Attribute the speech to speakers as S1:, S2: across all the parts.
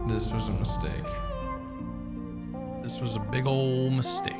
S1: This was a mistake. This was a big old mistake.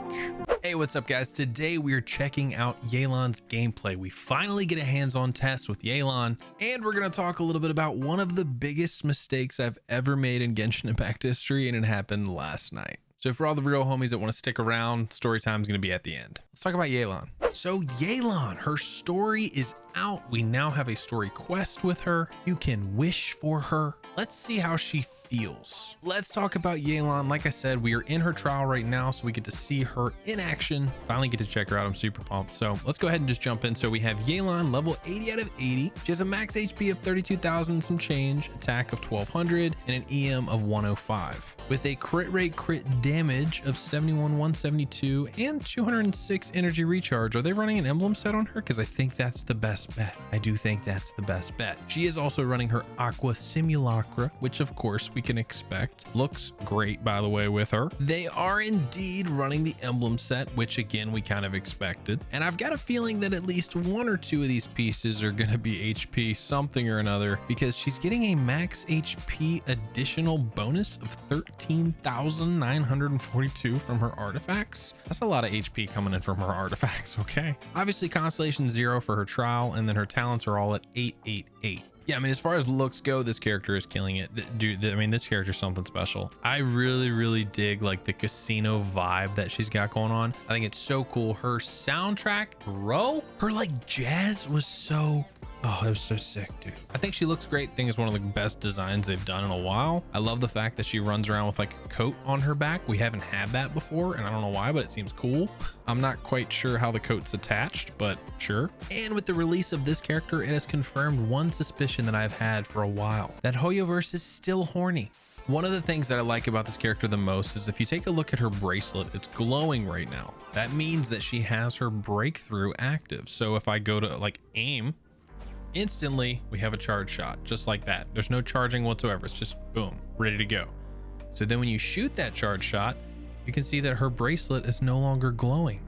S1: Hey, what's up guys? Today we are checking out Yelan's gameplay. We finally get a hands-on test with Yelan, and we're gonna talk a little bit about one of the biggest mistakes I've ever made in Genshin Impact history, and it happened last night. So for all the real homies that want to stick around, story time is going to be at the end. Let's talk about Yelan. So Yelan, her story is out. We now have a story quest with her. You can wish for her. Let's see how she feels. Let's talk about Yelan. Like I said, we are in her trial right now, so we get to see her in action. Finally get to check her out. I'm super pumped. So let's go ahead and just jump in. So we have Yelan, level 80 out of 80. She has a max HP of 32,000 and some change, attack of 1200, and an EM of 105. With a crit rate crit damage of 71, 172, and 206 energy recharge. Are they running an emblem set on her? Because I think that's the best bet. I do think that's the best bet. She is also running her Aqua Simulacra, which of course we can expect. Looks great, by the way, with her. They are indeed running the emblem set, which again, we kind of expected. And I've got a feeling that at least one or two of these pieces are going to be HP something or another, because she's getting a max HP additional bonus of 13,942 from her artifacts. That's a lot of HP coming in from her artifacts, okay? Obviously, Constellation 0 for her trial, and then her talents are all at 888. Yeah, I mean, as far as looks go, this character is killing it. Dude, I mean, this character's something special. I really dig like the casino vibe that she's got going on. I think it's so cool. Her soundtrack, bro, her like jazz was so... Oh, it was so sick, dude. I think she looks great. I think it's one of the best designs they've done in a while. I love the fact that she runs around with like a coat on her back. We haven't had that before, and I don't know why, but it seems cool. I'm not quite sure how the coat's attached, but sure. And with the release of this character, it has confirmed one suspicion that I've had for a while, that Hoyoverse is still horny. One of the things that I like about this character the most is if you take a look at her bracelet, it's glowing right now. That means that she has her breakthrough active. So if I go to like aim, instantly we have a charge shot just like that. There's no charging whatsoever. It's just boom, ready to go. So then when you shoot that charge shot, you can see that her bracelet is no longer glowing.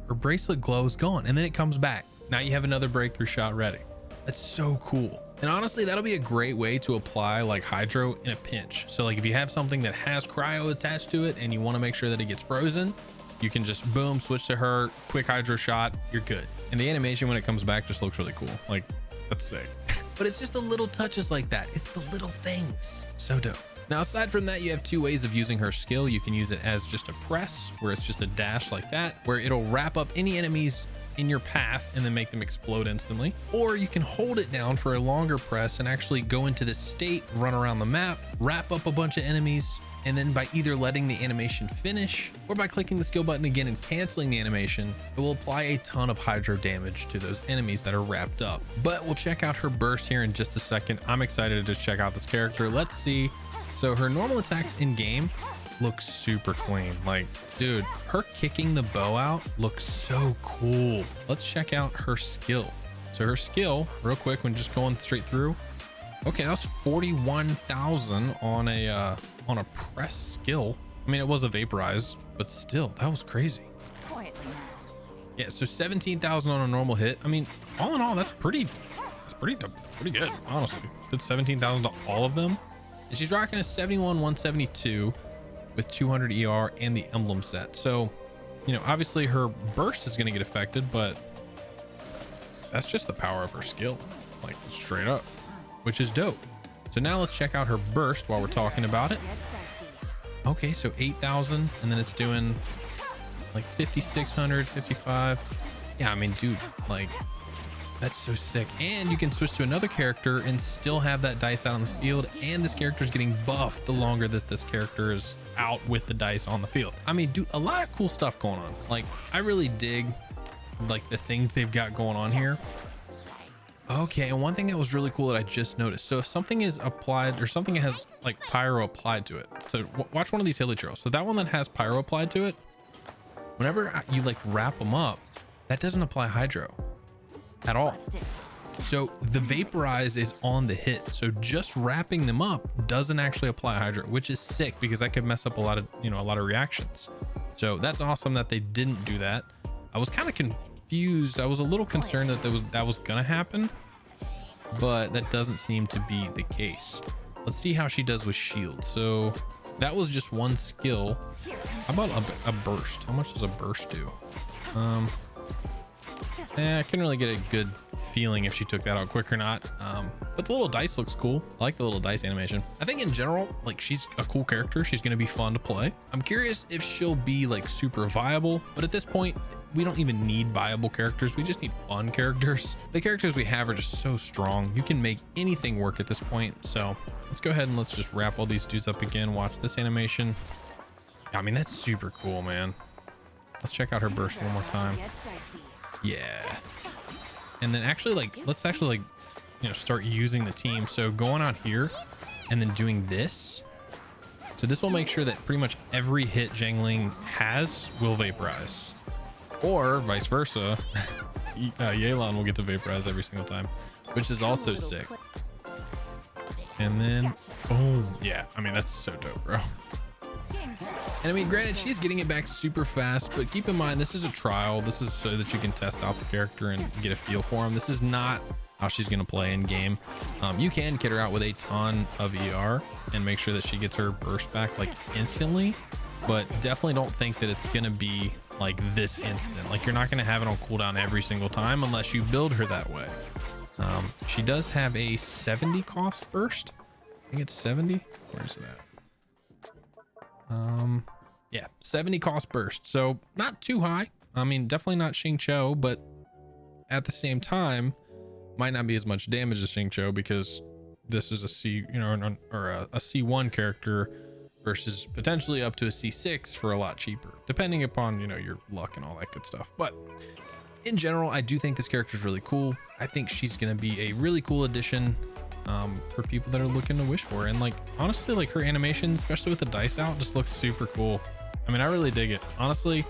S1: Her bracelet glow is gone, and then it comes back. Now you have another breakthrough shot ready. That's so cool. And honestly, that'll be a great way to apply like hydro in a pinch. So like if you have something that has cryo attached to it and you want to make sure that it gets frozen, you can just boom, switch to her, quick hydro shot, you're good. And the animation when it comes back just looks really cool. Like, that's sick. But it's just the little touches like that. It's the little things. So dope. Now, aside from that, you have two ways of using her skill. You can use it as just a press, where it's just a dash like that, where it'll wrap up any enemies in your path and then make them explode instantly. Or you can hold it down for a longer press and actually go into this state, run around the map, wrap up a bunch of enemies, and then by either letting the animation finish or by clicking the skill button again and canceling the animation, it will apply a ton of hydro damage to those enemies that are wrapped up. But we'll check out her burst here in just a second. I'm excited to just check out this character. Let's see. So her normal attacks in game look super clean. Like, dude, her kicking the bow out looks so cool. Let's check out her skill. So her skill, real quick, when just going straight through. Okay, that was 41,000 on a press skill. I mean, it was a vaporized, but still, that was crazy. Yeah, so 17,000 on a normal hit. I mean, all in all, that's pretty good, honestly. Did 17,000 to all of them. And she's rocking a 71, 172 with 200 ER and the emblem set. So, you know, obviously her burst is going to get affected, but that's just the power of her skill, like straight up, which is dope. So now let's check out her burst while we're talking about it. Okay, so 8,000, and then it's doing like 5,600, 55. Yeah, I mean, dude, like, that's so sick. And you can switch to another character and still have that dice out on the field, and this character is getting buffed the longer that this character is out with the dice on the field. I mean, dude, a lot of cool stuff going on. Like, I really dig like the things they've got going on here. Okay, and one thing that was really cool that I just noticed, so if something is applied or something has like pyro applied to it, so watch one of these hilly trails. So that one that has pyro applied to it, whenever you like wrap them up, that doesn't apply hydro at all. So the vaporize is on the hit, so just wrapping them up doesn't actually apply hydro, which is sick because that could mess up a lot of reactions. So that's awesome that they didn't do that. I was kind of confused. I was a little concerned that that was gonna happen, but that doesn't seem to be the case. Let's see how she does with shield. So that was just one skill. How about a burst? How much does a burst do? I couldn't really get a good feeling if she took that out quick or not. But the little dice looks cool. I like the little dice animation. I think in general, like, she's a cool character. She's going to be fun to play. I'm curious if she'll be like super viable, but at this point, we don't even need viable characters. We just need fun characters. The characters we have are just so strong. You can make anything work at this point. So let's go ahead and let's just wrap all these dudes up again. Watch this animation. I mean, that's super cool, man. Let's check out her burst one more time. Yeah. And then actually, like, let's actually, like, you know, start using the team. So going on here and then doing this. So this will make sure that pretty much every hit Zhangling has will vaporize, or vice versa. Yelan will get to vaporize every single time, which is also sick. And then boom. Yeah, I mean, that's so dope, bro. And I mean, granted, she's getting it back super fast, but keep in mind, this is a trial. This is so that you can test out the character and get a feel for him. This is not how she's going to play in game. You can kit her out with a ton of ER and make sure that she gets her burst back like instantly, but definitely don't think that it's going to be like this instant. Like, you're not going to have it on cooldown every single time unless you build her that way. She does have a 70 cost burst. I think it's 70. Where is it at? Yeah, 70 cost burst. So not too high. I mean, definitely not Xingqiu, but at the same time, might not be as much damage as Xingqiu because this is a C, you know, or a C1 character versus potentially up to a C6 for a lot cheaper, depending upon, you know, your luck and all that good stuff. But in general, I do think this character is really cool. I think she's going to be a really cool addition for people that are looking to wish for. And like, honestly, like, her animation, especially with the dice out, just looks super cool. I mean, I really dig it. Honestly,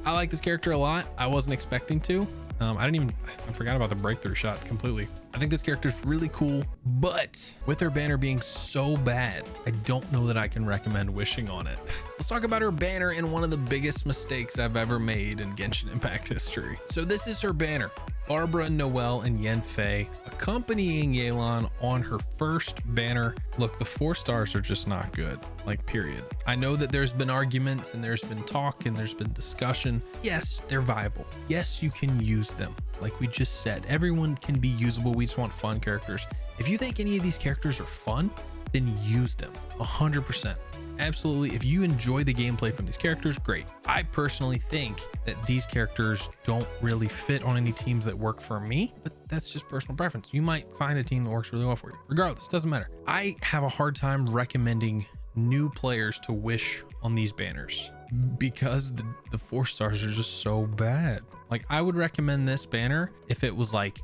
S1: I like this character a lot. I wasn't expecting to. I forgot about the breakthrough shot completely. I think this character is really cool, but with her banner being so bad, I don't know that I can recommend wishing on it. Let's talk about her banner and one of the biggest mistakes I've ever made in Genshin Impact history. So this is her banner. Barbara, Noelle, and Yanfei accompanying Yelan on her first banner. Look, the 4 stars are just not good, like, period. I know that there's been arguments and there's been talk and there's been discussion. Yes, they're viable. Yes, you can use them. Like we just said, everyone can be usable. We just want fun characters. If you think any of these characters are fun, then use them 100%. Absolutely. If you enjoy the gameplay from these characters, great. I personally think that these characters don't really fit on any teams that work for me, but that's just personal preference. You might find a team that works really well for you. Regardless, doesn't matter. I have a hard time recommending new players to wish on these banners because the 4 stars are just so bad. Like, I would recommend this banner if it was like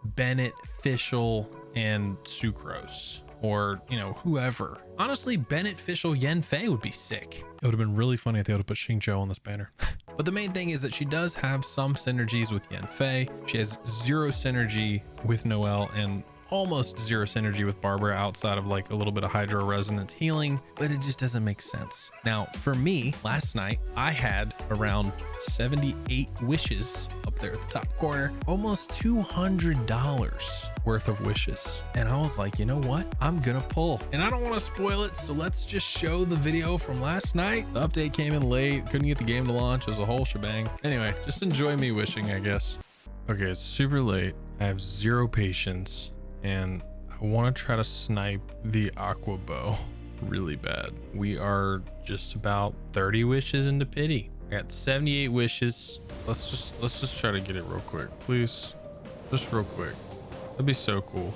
S1: Bennett, Fischl, and Sucrose, or, you know, whoever. Honestly, Bennett, Fischl, Yanfei would be sick. It would have been really funny if they would have put Xingqiu on this banner. But the main thing is that she does have some synergies with Yanfei. She has 0 synergy with Noelle and almost 0 synergy with Barbara outside of like a little bit of hydro resonance healing, but it just doesn't make sense. Now, for me, last night, I had around 78 wishes up there at the top corner, almost $200 worth of wishes. And I was like, you know what? I'm gonna pull. And I don't want to spoil it, so let's just show the video from last night. The update came in late, couldn't get the game to launch. It was a whole shebang. Anyway, just enjoy me wishing, I guess. Okay, it's super late. I have 0 patience, and I want to try to snipe the Aqua bow really bad. We are just about 30 wishes into pity. I got 78 wishes. Let's just try to get it real quick, please. Just real quick. That'd be so cool.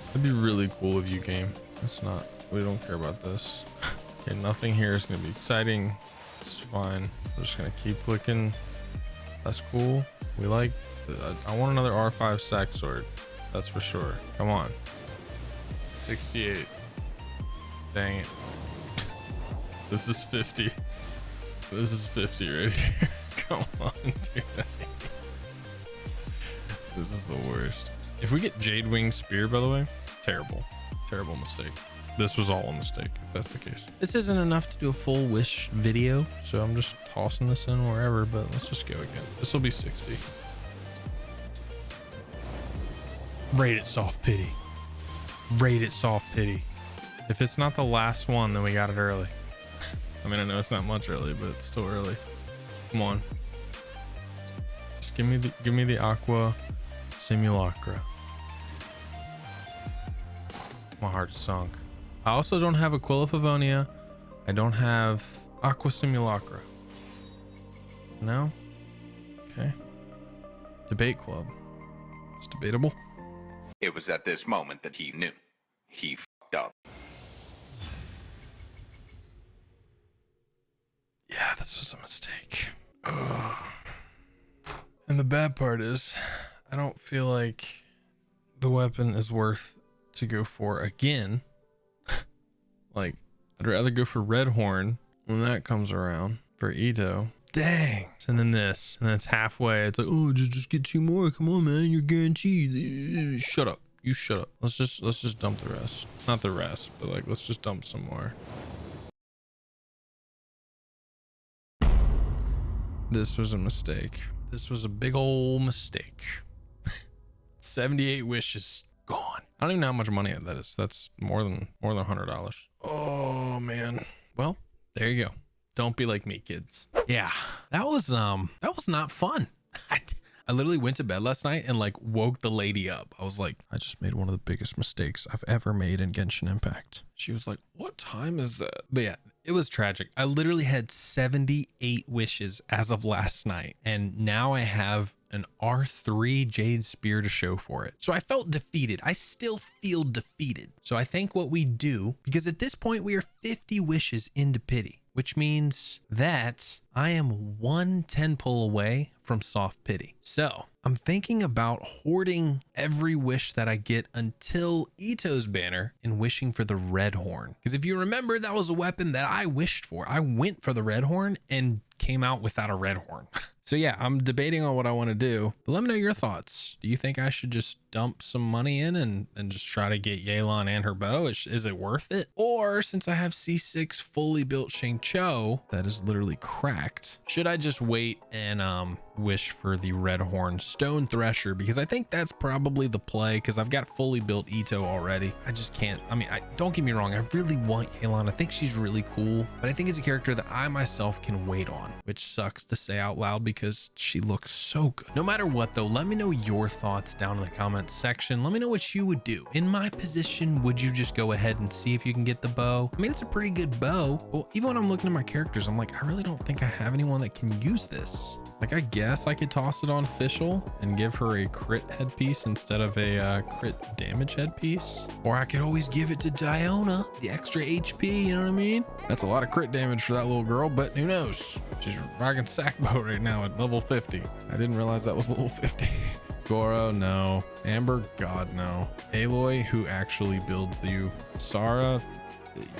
S1: That'd be really cool if you game. It's not. We don't care about this. Okay, nothing here is gonna be exciting. It's fine. We're just gonna keep clicking. That's cool. We like. I want another R5 sack sword. That's for sure. Come on. 68. Dang it. This is 50. This is 50 right here. Come on, dude. This is the worst. If we get Jade Wing Spear, by the way, terrible mistake. This was all a mistake, if that's the case. This isn't enough to do a full wish video, so I'm just tossing this in wherever, but let's just go again. This will be 60. Rate it soft pity. Rate it soft pity. If it's not the last one, then we got it early. I mean, I know it's not much early, but it's still early. Come on. Just give me the Aqua Simulacra. My heart sunk. I also don't have Aquila Favonia. I don't have Aqua Simulacra. No? Okay. Debate club. It's debatable.
S2: It was at this moment that he knew. He fucked up.
S1: Yeah, this was a mistake. Ugh. And the bad part is, I don't feel like the weapon is worth to go for again. Like, I'd rather go for Red Horn when that comes around for Ito. Dang. And then this, and then it's halfway. It's like, oh, just get 2 more. Come on, man, you're guaranteed. Shut up. You shut up. Let's just dump the rest. Not the rest, but like, let's just dump some more. This was a mistake. This was a big old mistake. 78 wishes gone. I don't even know how much money that is. That's more than $100. Oh man. Well, there you go. Don't be like me, kids. Yeah, that was not fun. I literally went to bed last night and like woke the lady up. I was like, I just made one of the biggest mistakes I've ever made in Genshin Impact. She was like, what time is that? But yeah, it was tragic. I literally had 78 wishes as of last night, and now I have an R3 Jade Spear to show for it. So I felt defeated. I still feel defeated. So I think what we do, because at this point we are 50 wishes into pity, which means that I am 1 10 pull away from soft pity. So I'm thinking about hoarding every wish that I get until Ito's banner and wishing for the red horn. Because if you remember, that was a weapon that I wished for. I went for the red horn and came out without a red horn. So yeah, I'm debating on what I want to do, but let me know your thoughts. Do you think I should just dump some money in and just try to get Yelan and her bow? Is it worth it? Or since I have C6 fully built Xingqiu that is literally cracked, should I just wait and wish for the red horn stone thresher? Because I think that's probably the play, because I've got fully built Ito already. I just can't. I mean, don't get me wrong, I really want Yelan. I think she's really cool, but I think it's a character that I myself can wait on, which sucks to say out loud because she looks so good. No matter what though, let me know your thoughts down in the comments section. Let me know what you would do. In my position, would you just go ahead and see if you can get the bow? I mean, it's a pretty good bow. Well, even when I'm looking at my characters, I'm like, I really don't think I have anyone that can use this. Like, I guess I could toss it on Fischl and give her a crit headpiece instead of a crit damage headpiece. Or I could always give it to Diona, the extra HP, you know what I mean? That's a lot of crit damage for that little girl, but who knows? She's rocking Sackbow right now at level 50. I didn't realize that was level 50. Goro, no. Amber, God, no. Aloy, who actually builds you. Sara,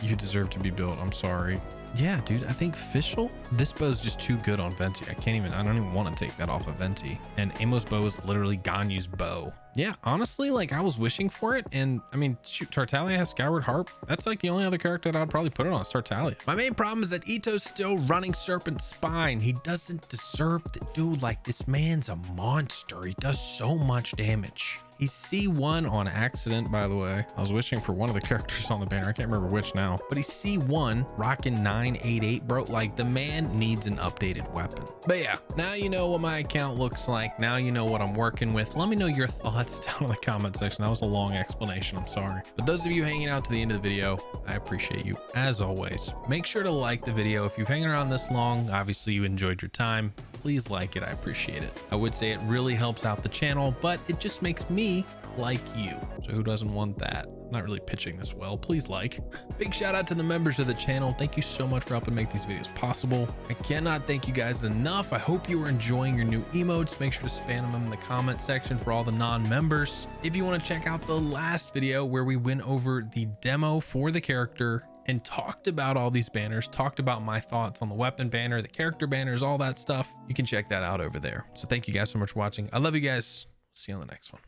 S1: you deserve to be built. I'm sorry. Yeah, dude, I think Fischl, this bow's just too good on Venti. I don't even want to take that off of Venti. And Amos's bow is literally Ganyu's bow. Yeah, honestly, like, I was wishing for it, and I mean, shoot, Tartaglia has Skyward Harp. That's like the only other character that I'd probably put it on is Tartaglia. My main problem is that Ito's still running Serpent Spine. He doesn't deserve the dude. Like, this man's a monster. He does so much damage. He's C1 on accident, by the way. I was wishing for one of the characters on the banner. I can't remember which now, but he's C1 rocking 988, bro. Like, the man needs an updated weapon. But yeah, now you know what my account looks like. Now you know what I'm working with. Let me know your thoughts down in the comment section. That was a long explanation. I'm sorry. But those of you hanging out to the end of the video, I appreciate you as always. Make sure to like the video. If you've hanging around this long, obviously you enjoyed your time. Please like it. I appreciate it. I would say it really helps out the channel, but it just makes me like you. So who doesn't want that? I'm not really pitching this well. Please like. Big shout out to the members of the channel. Thank you so much for helping make these videos possible. I cannot thank you guys enough. I hope you are enjoying your new emotes. Make sure to spam them in the comment section for all the non-members. If you want to check out the last video where we went over the demo for the character and talked about all these banners, talked about my thoughts on the weapon banner, the character banners, all that stuff, you can check that out over there. So thank you guys so much for watching. I love you guys. See you on the next one.